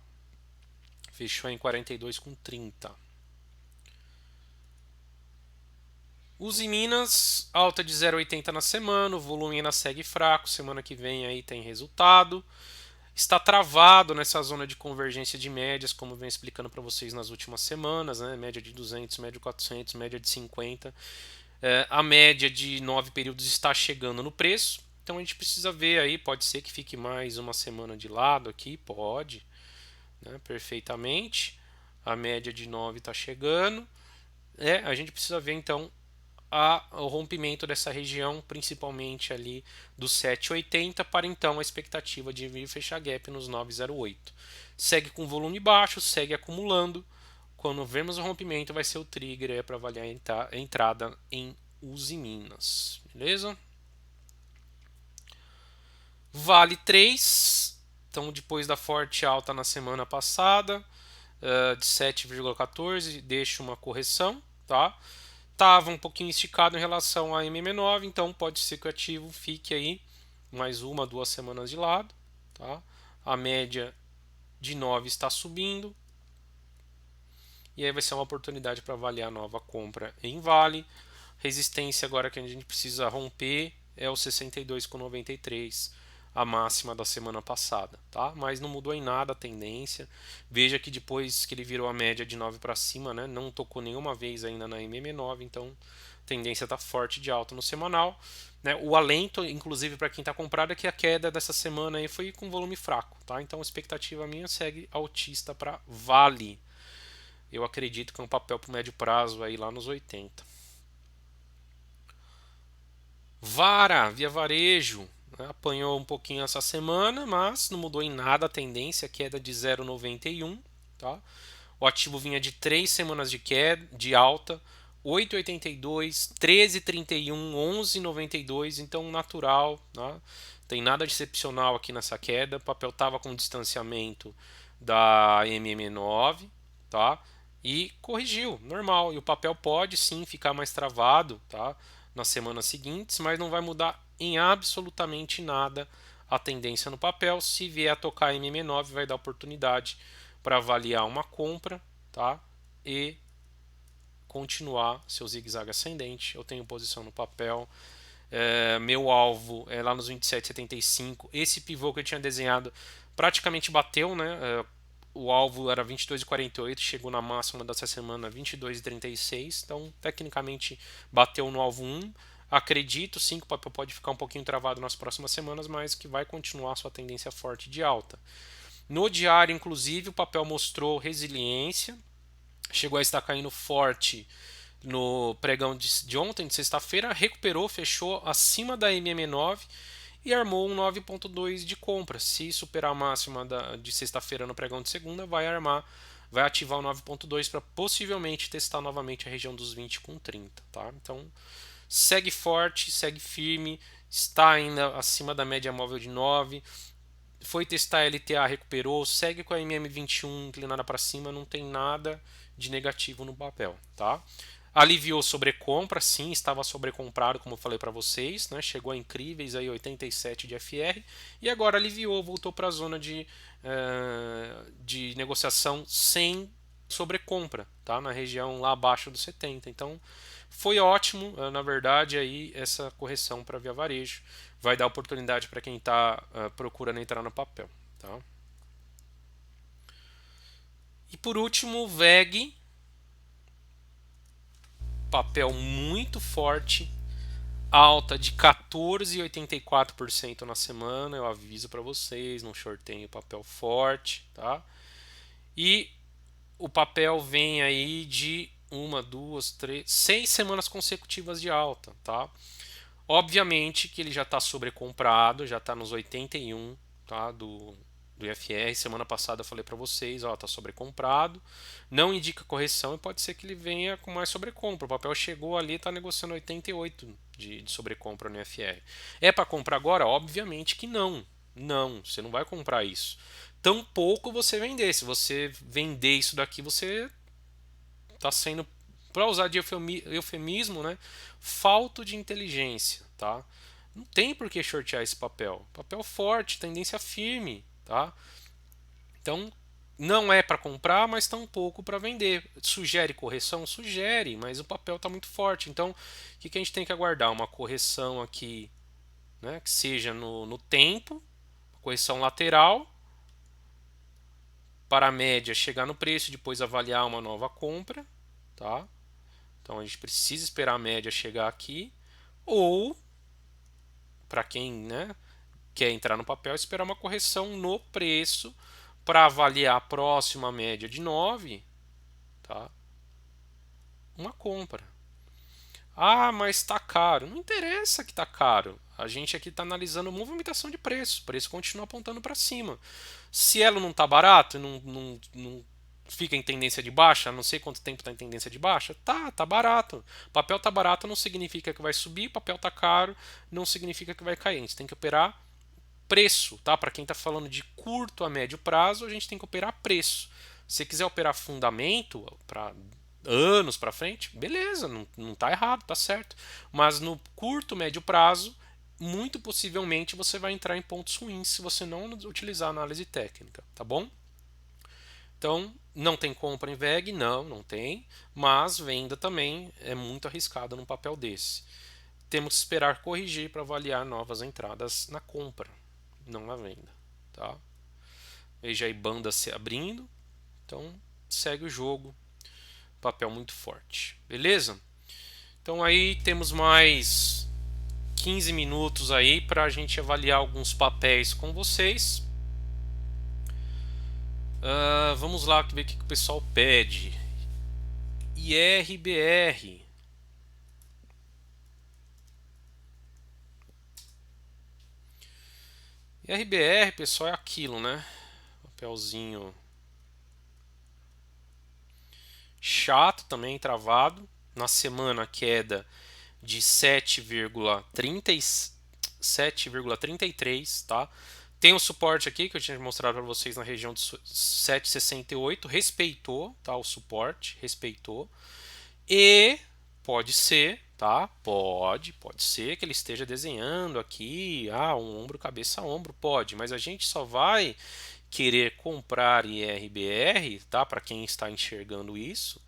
Fechou em 42,30. Uzi Minas, alta de 0,80 na semana, o volume ainda segue fraco, semana que vem aí tem resultado. Está travado nessa zona de convergência de médias, como eu venho explicando para vocês nas últimas semanas, né? Média de 200, média de 400, média de 50. A média de 9 períodos está chegando no preço, então a gente precisa ver aí, pode ser que fique mais uma semana de lado aqui, pode, né? Perfeitamente. A média de 9 está chegando. A gente precisa ver então o rompimento dessa região, principalmente ali do 7,80 para então a expectativa de vir fechar gap nos 9,08. Segue com volume baixo, segue acumulando. Quando vemos o rompimento, vai ser o trigger para avaliar a entrada em Uzi Minas. Beleza? Vale 3. Então, depois da forte alta na semana passada, de 7,14, deixa uma correção, tá? Estava um pouquinho esticado em relação a MM9, então pode ser que o ativo fique aí mais 1, 2 semanas de lado, tá? A média de 9 está subindo e aí vai ser uma oportunidade para avaliar a nova compra em Vale. Resistência agora que a gente precisa romper é o 62,93, a máxima da semana passada, tá? Mas não mudou em nada a tendência. Veja que depois que ele virou a média de 9 para cima, né, não tocou nenhuma vez ainda na MM9, então a tendência está forte de alta no semanal. Né? O alento, inclusive para quem está comprado, é que a queda dessa semana aí foi com volume fraco, tá? Então a expectativa minha segue altista para Vale. Eu acredito que é um papel para o médio prazo aí lá nos 80. Vara, via varejo, né, apanhou um pouquinho essa semana, mas não mudou em nada a tendência, queda de 0,91. Tá? O ativo vinha de 3 semanas de queda, de alta, 8,82, 13,31, 11,92, então natural, tá? Tem nada de excepcional aqui nessa queda. O papel estava com distanciamento da MM9, tá? E corrigiu, normal. E o papel pode sim ficar mais travado, tá? Nas semanas seguintes, mas não vai mudar em absolutamente nada a tendência no papel. Se vier a tocar MM9, vai dar oportunidade para avaliar uma compra, tá? E continuar seu zigue-zague ascendente. Eu tenho posição no papel. Meu alvo é lá nos 27,75. Esse pivô que eu tinha desenhado praticamente bateu, né? O alvo era 22,48, chegou na máxima dessa semana 22,36. Então, tecnicamente, bateu no alvo 1. Acredito sim que o papel pode ficar um pouquinho travado nas próximas semanas, mas que vai continuar sua tendência forte de alta. No diário, inclusive, o papel mostrou resiliência, chegou a estar caindo forte no pregão de ontem, de sexta-feira, recuperou, fechou acima da MM9 e armou um 9,2 de compra. Se superar a máxima de sexta-feira no pregão de segunda, vai ativar o 9,2 para possivelmente testar novamente a região dos 20,30. Tá? Então, segue forte, segue firme, está ainda acima da média móvel de 9. Foi testar a LTA, recuperou, segue com a MM21 inclinada para cima, não tem nada de negativo no papel, tá? Aliviou sobrecompra, sim, estava sobrecomprado, como eu falei para vocês, né? Chegou a incríveis aí 87 de FR e agora aliviou, voltou para a zona de negociação sem sobrecompra, tá? Na região lá abaixo dos 70. Então, foi ótimo, na verdade, aí essa correção para Via Varejo vai dar oportunidade para quem está procurando entrar no papel, tá? E por último, o VEG, papel muito forte, alta de 14,84% na semana, eu aviso para vocês, não shorteiem o papel forte, tá? E o papel vem aí de uma, duas, três, 6 semanas consecutivas de alta, tá? Obviamente que ele já está sobrecomprado, já está nos 81, tá, do IFR. Semana passada eu falei para vocês, ó, está sobrecomprado, não indica correção e pode ser que ele venha com mais sobrecompra. O papel chegou ali, está negociando 88 de sobrecompra no IFR. É para comprar agora? Obviamente que não. Não, você não vai comprar isso. Tampouco você vender. Se você vender isso daqui, você está sendo, para usar de eufemismo, né, falto de inteligência, tá? Não tem por que shortear esse papel. Papel forte, tendência firme, tá? Então, não é para comprar, mas tampouco para vender. Sugere correção? Sugere, mas o papel está muito forte. Então, o que a gente tem que aguardar? Uma correção aqui, né, que seja no tempo, correção lateral, para a média chegar no preço, depois avaliar uma nova compra, tá? Então a gente precisa esperar a média chegar aqui, ou para quem, né, quer entrar no papel, esperar uma correção no preço para avaliar a próxima média de 9, tá? Uma compra. Ah, mas está caro. Não interessa que está caro. A gente aqui está analisando a movimentação de preço. O preço continua apontando para cima. Se ela não está barato, não fica em tendência de baixa, não sei quanto tempo está em tendência de baixa, tá barato. Papel tá barato não significa que vai subir, papel tá caro não significa que vai cair. A gente tem que operar preço, tá? Para quem está falando de curto a médio prazo, a gente tem que operar preço. Se você quiser operar fundamento para anos para frente, beleza, não tá errado, tá certo. Mas no curto, médio prazo, muito possivelmente você vai entrar em pontos ruins se você não utilizar a análise técnica, tá bom? Então, não tem compra em VEG? Não tem, mas venda também é muito arriscada num papel desse. Temos que esperar corrigir para avaliar novas entradas na compra, não na venda, tá? Veja aí banda se abrindo, então segue o jogo, papel muito forte, beleza? Então aí temos mais 15 minutos aí para a gente avaliar alguns papéis com vocês. Vamos lá ver o que o pessoal pede. IRBR. IRBR, pessoal, é aquilo, né? Papelzinho chato também, travado. Na semana, queda de 7,33, tá? Tem um suporte aqui que eu tinha mostrado para vocês na região de 7,68, respeitou, tá? O suporte, respeitou. E pode ser, tá? Pode ser que ele esteja desenhando aqui, um ombro, cabeça, ombro, pode, mas a gente só vai querer comprar IRBR, tá? Para quem está enxergando isso,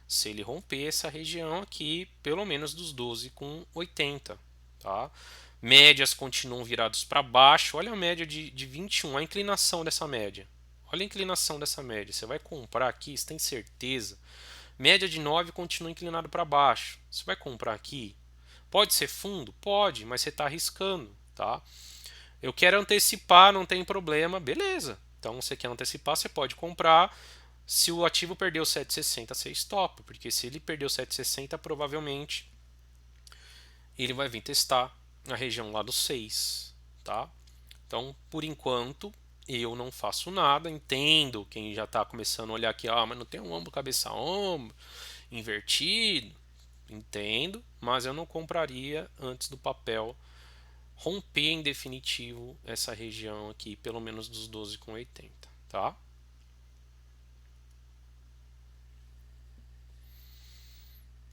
se ele romper essa região aqui, pelo menos dos 12,80, tá? Médias continuam virados para baixo. Olha a média de 21, a inclinação dessa média. Olha a inclinação dessa média. Você vai comprar aqui, você tem certeza? Média de 9 continua inclinado para baixo. Você vai comprar aqui? Pode ser fundo? Pode, mas você está arriscando, tá? Eu quero antecipar, não tem problema, beleza. Então, você quer antecipar, você pode comprar. Se o ativo perdeu 7,60, você stop, porque se ele perdeu 7,60, provavelmente ele vai vir testar na região lá do 6, tá? Então, por enquanto, eu não faço nada. Entendo quem já está começando a olhar aqui, mas não tem um ombro, cabeça a ombro, invertido. Entendo, mas eu não compraria antes do papel romper em definitivo essa região aqui, pelo menos dos 12,80, tá?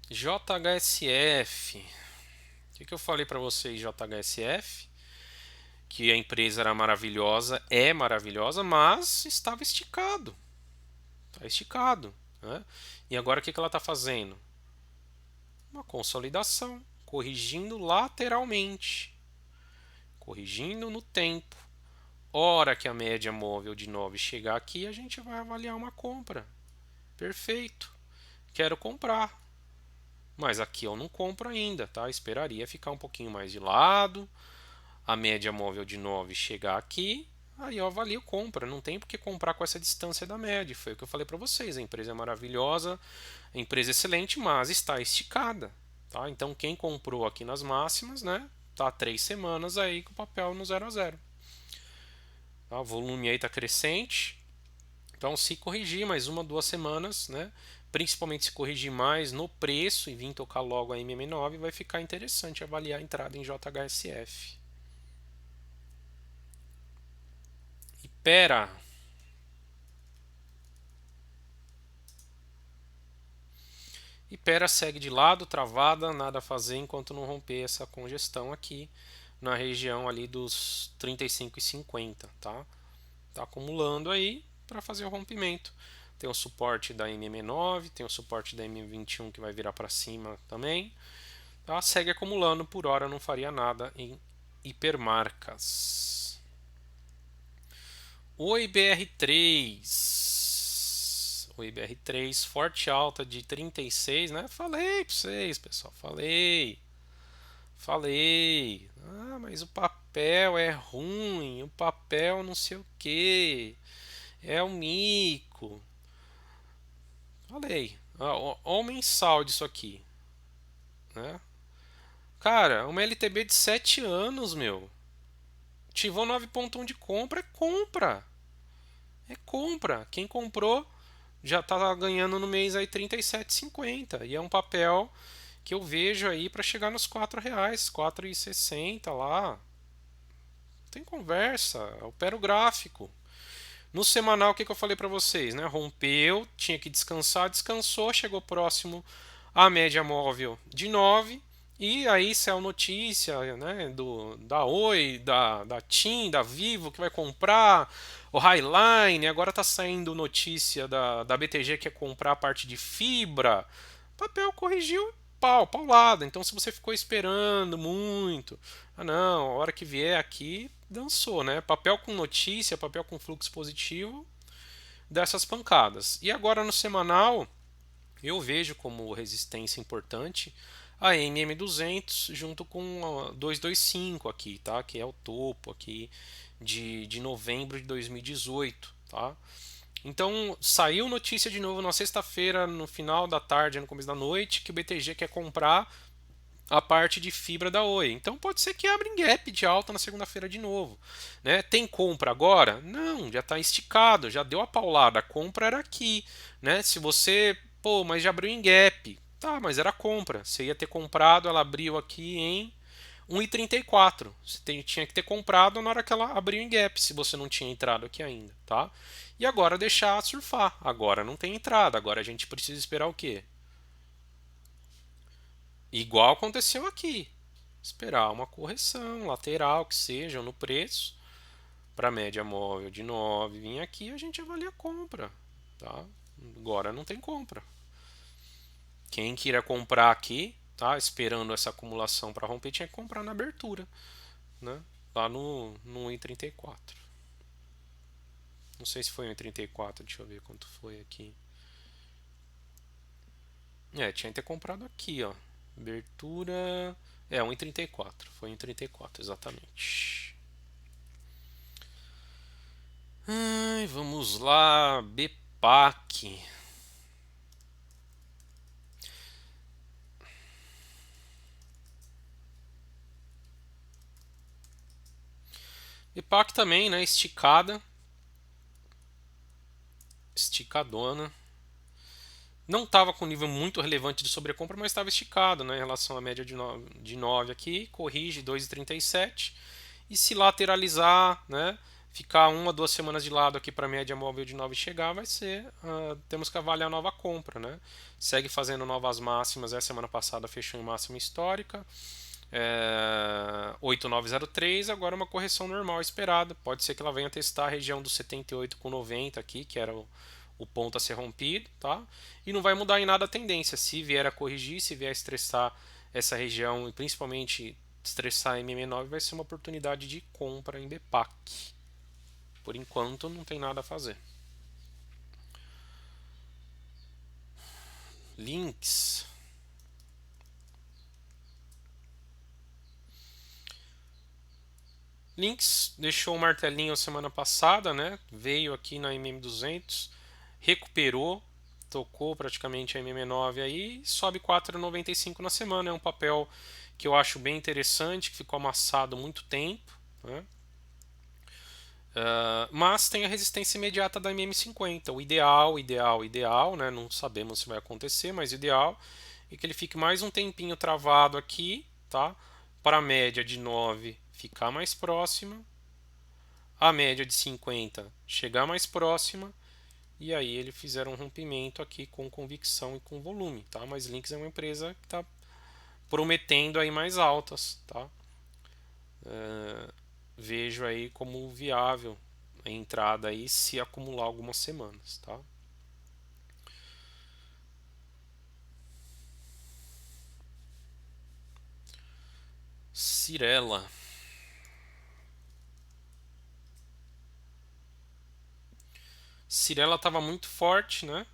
JHSF. O que eu falei para vocês, JHSF? Que a empresa era maravilhosa, é maravilhosa, mas estava esticado. Está esticado. Né? E agora o que ela está fazendo? Uma consolidação, corrigindo lateralmente, corrigindo no tempo. Hora que a média móvel de 9 chegar aqui, a gente vai avaliar uma compra. Perfeito. Quero comprar. Mas aqui eu não compro ainda, tá? Esperaria ficar um pouquinho mais de lado. A média móvel de 9 chegar aqui, aí eu avalio compra. Não tem por que comprar com essa distância da média. Foi o que eu falei para vocês. A empresa é maravilhosa, a empresa é excelente, mas está esticada. Tá? Então quem comprou aqui nas máximas, né? Tá 3 semanas aí com o papel no 0 a 0. Tá? O volume aí está crescente. Então se corrigir mais 1, 2 semanas, né? Principalmente se corrigir mais no preço e vir tocar logo a MM9, vai ficar interessante avaliar a entrada em JHSF. Ipera. Ipera segue de lado, travada, nada a fazer enquanto não romper essa congestão aqui na região ali dos 35,50, tá? Tá acumulando aí para fazer o rompimento. Tem o suporte da MM9, tem o suporte da MM21 que vai virar para cima também. Tá? Segue acumulando, por hora não faria nada em hipermarcas. O IBR3. O IBR3, forte alta de 36, né? Falei para vocês, pessoal. Falei. Falei. Mas o papel é ruim. O papel não sei o que. É o mico. Falei. Ó, o mensal disso aqui. Né? Cara, uma LTB de 7 anos, meu. Ativou 9,1 de compra, é compra. É compra. Quem comprou já está ganhando no mês aí 37,50. E é um papel que eu vejo aí para chegar nos R$ 4, 4,60 lá. Não tem conversa. Opera o gráfico. No semanal, o que eu falei para vocês? Né? Rompeu, tinha que descansar, descansou, chegou próximo à média móvel de 9. E aí saiu notícia, né, da Oi, da TIM, da Vivo que vai comprar o Highline. Agora está saindo notícia da BTG que quer comprar a parte de fibra. O papel corrigiu paulado. Então se você ficou esperando muito, não, a hora que vier aqui, dançou, né? Papel com notícia, papel com fluxo positivo, dessas pancadas. E agora no semanal, eu vejo como resistência importante a MM200 junto com a 225 aqui, tá? Que é o topo aqui de novembro de 2018, tá? Então saiu notícia de novo na sexta-feira, no final da tarde, no começo da noite, que o BTG quer comprar a parte de fibra da Oi. Então pode ser que abra em gap de alta na segunda-feira de novo. Né? Tem compra agora? Não, já está esticado, já deu a paulada. A compra era aqui. Né? Se você, pô, mas já abriu em gap. Tá, mas era compra. Você ia ter comprado, ela abriu aqui em 1,34. Você tinha que ter comprado na hora que ela abriu em gap, se você não tinha entrado aqui ainda, tá? E agora deixar surfar. Agora não tem entrada, agora a gente precisa esperar o quê? Igual aconteceu aqui. Esperar uma correção lateral que seja no preço para média móvel de 9 vir aqui, a gente avalia a compra, tá? Agora não tem compra. Quem queira comprar aqui, tá? Esperando essa acumulação para romper, tinha que comprar na abertura, né? Lá no 1,34. Não sei se foi 1,34, deixa eu ver quanto foi aqui. Tinha que ter comprado aqui, ó. Abertura É 1,34. Foi 1,34, exatamente. Ai, vamos lá. BPAC. BPAC também, né? Esticada. Esticadona. Não estava com nível muito relevante de sobrecompra, mas estava esticado, né, em relação à média de 9 aqui. Corrige 2,37. E se lateralizar, né, ficar 1 a 2 semanas de lado aqui para a média móvel de 9 chegar, vai ser. Temos que avaliar a nova compra. Né? Segue fazendo novas máximas. Essa semana passada fechou em máxima histórica. 8903, agora uma correção normal esperada. Pode ser que ela venha testar a região dos 78,90 aqui, que era o ponto a ser rompido, tá? E não vai mudar em nada a tendência. Se vier a corrigir, se vier a estressar essa região e principalmente estressar a MM9, vai ser uma oportunidade de compra em BPAC. Por enquanto, não tem nada a fazer. Links. Links deixou o martelinho semana passada, né? Veio aqui na MM200, recuperou, tocou praticamente a MM9 aí, sobe 4,95 na semana. É um papel que eu acho bem interessante, que ficou amassado muito tempo, né? Mas tem a resistência imediata da MM50. O ideal, né? Não sabemos se vai acontecer, mas o ideal é que ele fique mais um tempinho travado aqui, tá? Para a média de 9 ficar mais próxima, a média de 50 chegar mais próxima, e aí eles fizeram um rompimento aqui com convicção e com volume, tá? Mas Lynx é uma empresa que está prometendo aí mais altas, tá? Vejo aí como viável a entrada aí se acumular algumas semanas, tá? Cirela. Cirela estava muito forte, né?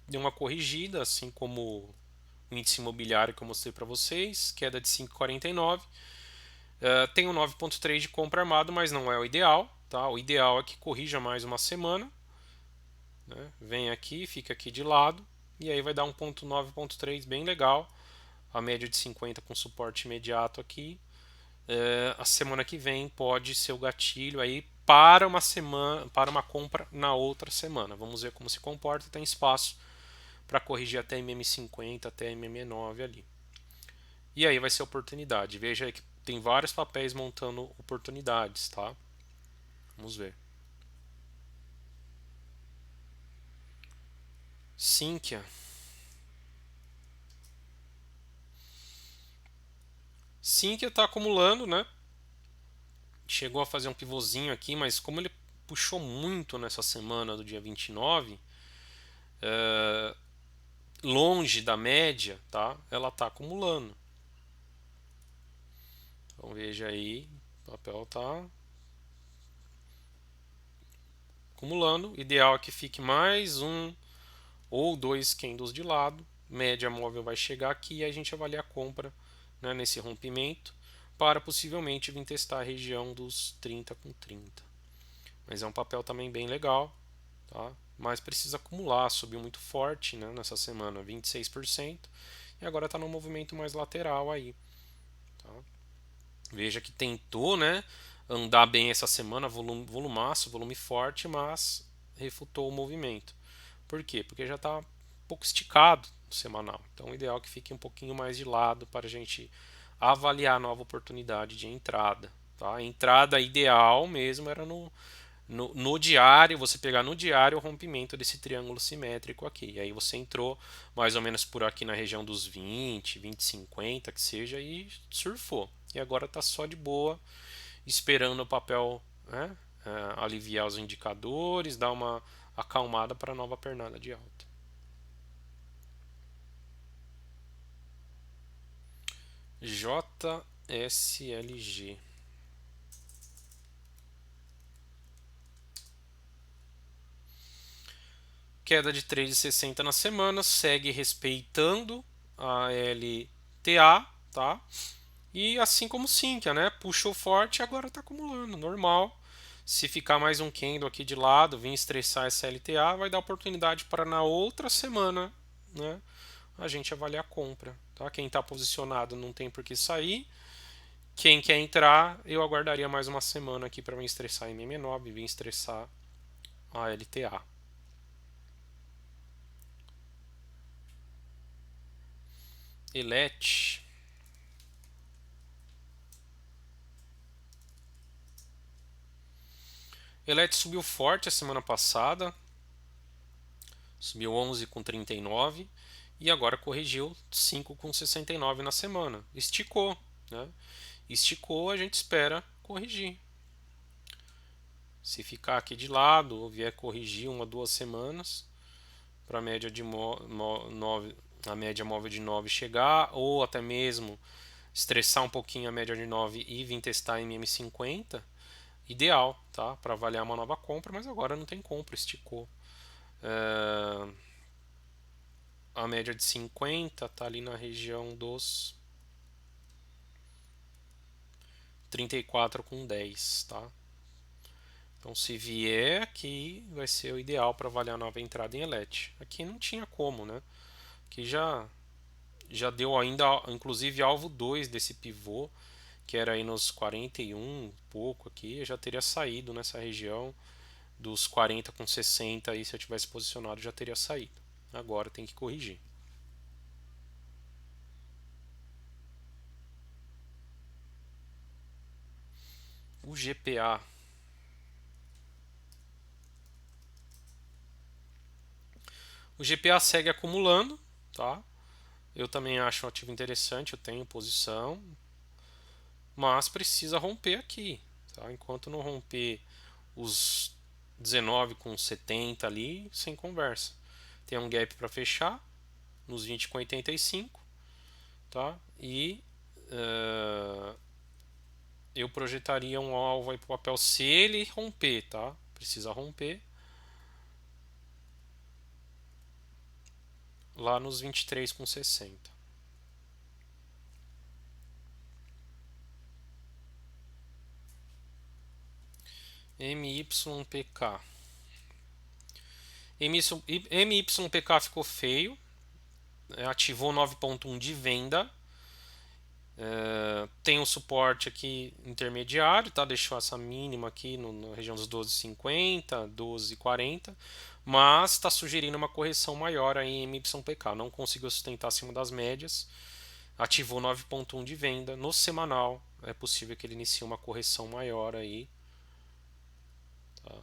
Deu uma corrigida, assim como o índice imobiliário que eu mostrei para vocês, queda de 5,49. Tem um 9,3 de compra armado, mas não é o ideal, tá? O ideal é que corrija mais uma semana, né? Vem aqui, fica aqui de lado, e aí vai dar um ponto 9,3 bem legal. A média de 50 com suporte imediato aqui. A semana que vem pode ser o gatilho aí para uma semana, para uma compra na outra semana. Vamos ver como se comporta. Tem espaço para corrigir até MM50, até MM9 ali. E aí vai ser oportunidade. Veja aí que tem vários papéis montando oportunidades, tá? Vamos ver. Sinqia. Sinqia está acumulando, né? Chegou a fazer um pivôzinho aqui, mas como ele puxou muito nessa semana do dia 29, longe da média, tá? Ela está acumulando. Então veja aí, o papel está acumulando. Ideal é que fique mais um ou dois candles de lado. Média móvel vai chegar aqui e a gente avalia a compra, né, nesse rompimento para possivelmente vir testar a região dos 30 com 30. Mas é um papel também bem legal, tá? Mas precisa acumular, subiu muito forte, né, nessa semana, 26%, e agora está no movimento mais lateral aí, tá? Veja que tentou, né, andar bem essa semana, volumaço, volume forte, mas refutou o movimento. Por quê? Porque já está um pouco esticado no semanal. Então, o ideal é que fique um pouquinho mais de lado para a gente avaliar a nova oportunidade de entrada. Tá? A entrada ideal mesmo era no diário, você pegar no diário o rompimento desse triângulo simétrico aqui. E aí você entrou mais ou menos por aqui na região dos 20, 20, 50, que seja, e surfou. E agora está só de boa, esperando o papel, né, aliviar os indicadores, dar uma acalmada para a nova pernada de alta. JSLG. Queda de 3,60 na semana, segue respeitando a LTA, tá? E assim como o Sinqia, né? Puxou forte e agora está acumulando, normal. Se ficar mais um candle aqui de lado, vir estressar essa LTA, vai dar oportunidade para na outra semana, né, a gente avaliar a compra. Tá? Quem está posicionado não tem por que sair. Quem quer entrar, eu aguardaria mais uma semana aqui para vir estressar a MM9 e vir estressar a LTA. Elet. Elet subiu forte a semana passada, subiu 11,39 e agora corrigiu 5,69 na semana. Esticou, né? Esticou, a gente espera corrigir. Se ficar aqui de lado ou vier corrigir 1 a 2 semanas para a média de 9, a média móvel de 9 chegar, ou até mesmo estressar um pouquinho a média de 9 e vir testar em MM50, ideal, tá? Para avaliar uma nova compra, mas agora não tem compra, esticou. A média de 50 tá ali na região dos 34,10, tá? Então, se vier aqui, vai ser o ideal para avaliar a nova entrada em Elet. Aqui não tinha como, né? Aqui já deu ainda, inclusive, alvo 2 desse pivô, que era aí nos 41, pouco aqui, eu já teria saído nessa região dos 40 com 60 aí, se eu tivesse posicionado, já teria saído. Agora tem que corrigir. O GPA. O GPA segue acumulando, tá? Eu também acho um ativo interessante, eu tenho posição, mas precisa romper aqui, tá? Enquanto não romper os 19,70 ali, sem conversa. Tem um gap para fechar nos 20,85, tá? E eu projetaria um alvo aí para o papel se ele romper, tá? Precisa romper lá nos 23,60. MYPK. MYPK ficou feio, ativou 9,1 de venda. Tem um suporte aqui intermediário, tá? Deixou essa mínima aqui na região dos 12,50, 12,40, mas está sugerindo uma correção maior aí em MYPK. Não conseguiu sustentar acima das médias, ativou 9,1 de venda. No semanal, é possível que ele inicie uma correção maior aí. Tá?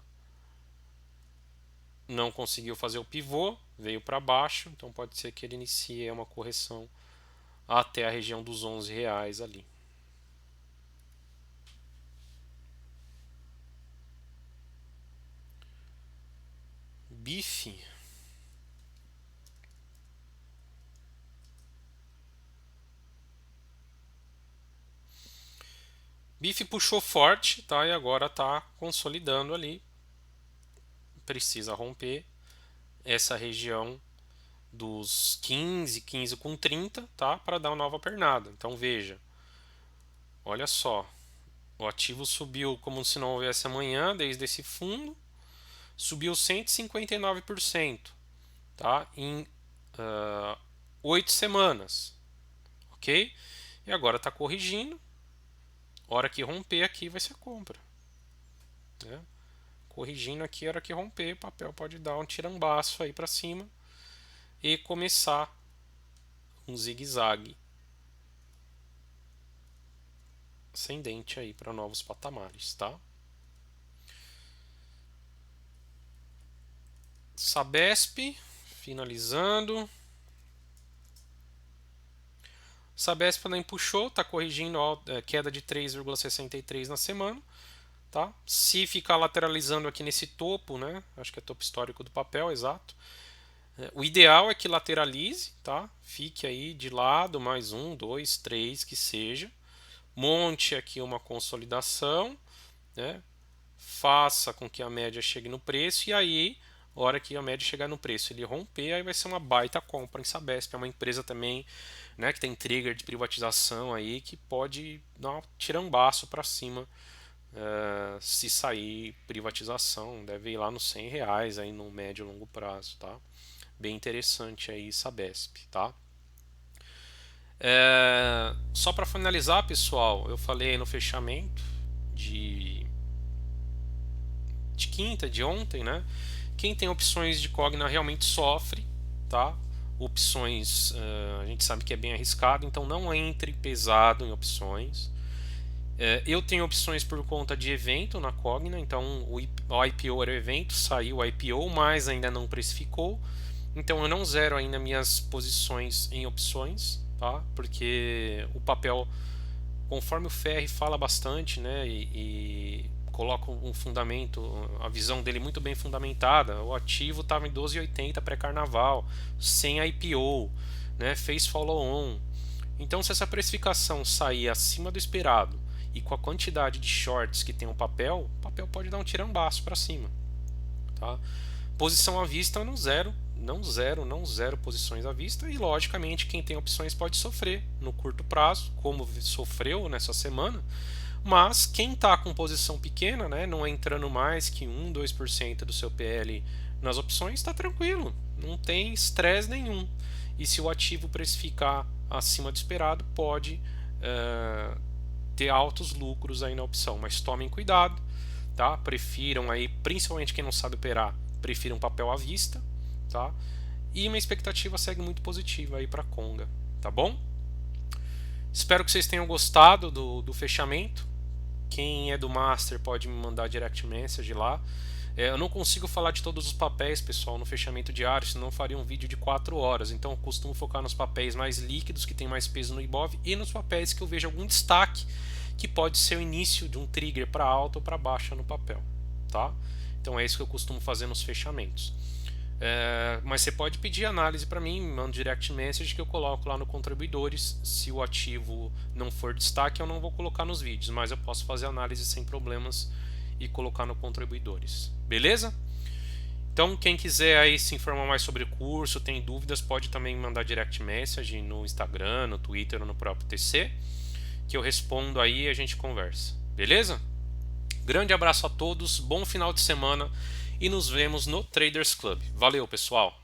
Não conseguiu fazer o pivô, veio para baixo, então pode ser que ele inicie uma correção até a região dos R$ 11 ali. BIF. BIF puxou forte, tá? E agora está consolidando ali. Precisa romper essa região dos 15, 15 com 30, tá? Para dar uma nova pernada. Então veja, olha só, o ativo subiu como se não houvesse amanhã desde esse fundo, subiu 159%, tá? Em 8 semanas, ok? E agora está corrigindo. Hora que romper aqui vai ser compra, né? Corrigindo aqui, a hora que romper, o papel pode dar um tirambaço aí para cima e começar um zigue-zague ascendente aí para novos patamares, tá? Sabesp, finalizando. Sabesp também puxou, está corrigindo queda de 3,63 na semana. Tá? Se ficar lateralizando aqui nesse topo, né? Acho que é topo histórico do papel, exato. O ideal é que lateralize, tá? Fique aí de lado, mais 1, 2, 3, que seja. Monte aqui uma consolidação, né? Faça com que a média chegue no preço e aí a hora que a média chegar no preço, ele romper, aí vai ser uma baita compra em Sabesp. É uma empresa também, né, que tem trigger de privatização aí que pode dar um tirambaço para cima se sair privatização. Deve ir lá nos R$ 100 aí no médio e longo prazo, tá? Bem interessante aí Sabesp, tá? Só para finalizar, pessoal, eu falei no fechamento de, de quinta, de ontem, né? Quem tem opções de Cogna realmente sofre, tá? Opções, a gente sabe que é bem arriscado, então não entre pesado em opções. Eu tenho opções por conta de evento na Cogna, então o IPO era o evento, saiu o IPO, mas ainda não precificou. Então eu não zero ainda minhas posições em opções, tá? Porque o papel, conforme o Ferri fala bastante, né, e coloca um fundamento, a visão dele muito bem fundamentada. O ativo estava em 12,80 pré-carnaval, sem IPO, né, fez follow-on. Então, se essa precificação sair acima do esperado e com a quantidade de shorts que tem o papel pode dar um tirambaço para cima, tá? Posição à vista eu não zero, não zero posições à vista e logicamente quem tem opções pode sofrer no curto prazo, como sofreu nessa semana, mas quem está com posição pequena, né, não entrando mais que 1, 2% do seu PL nas opções, está tranquilo, não tem estresse nenhum. E se o ativo precificar acima do esperado, pode ter altos lucros aí na opção, mas tomem cuidado, tá? Prefiram aí, principalmente quem não sabe operar, prefiram papel à vista, tá? E uma expectativa segue muito positiva aí para Conga, tá bom? Espero que vocês tenham gostado do fechamento. Quem é do Master pode me mandar direct message lá. Eu não consigo falar de todos os papéis, pessoal, no fechamento diário, senão eu faria um vídeo de 4 horas. Então eu costumo focar nos papéis mais líquidos, que tem mais peso no Ibov, e nos papéis que eu vejo algum destaque, que pode ser o início de um trigger para alta ou para baixa no papel, tá? Então é isso que eu costumo fazer nos fechamentos. Mas você pode pedir análise para mim, manda direct message que eu coloco lá no contribuidores. Se o ativo não for destaque, eu não vou colocar nos vídeos, mas eu posso fazer análise sem problemas e colocar no contribuidores. Beleza? Então, quem quiser aí se informar mais sobre o curso, tem dúvidas, pode também mandar direct message no Instagram, no Twitter ou no próprio TC, que eu respondo aí e a gente conversa. Beleza? Grande abraço a todos, bom final de semana e nos vemos no Traders Club. Valeu, pessoal!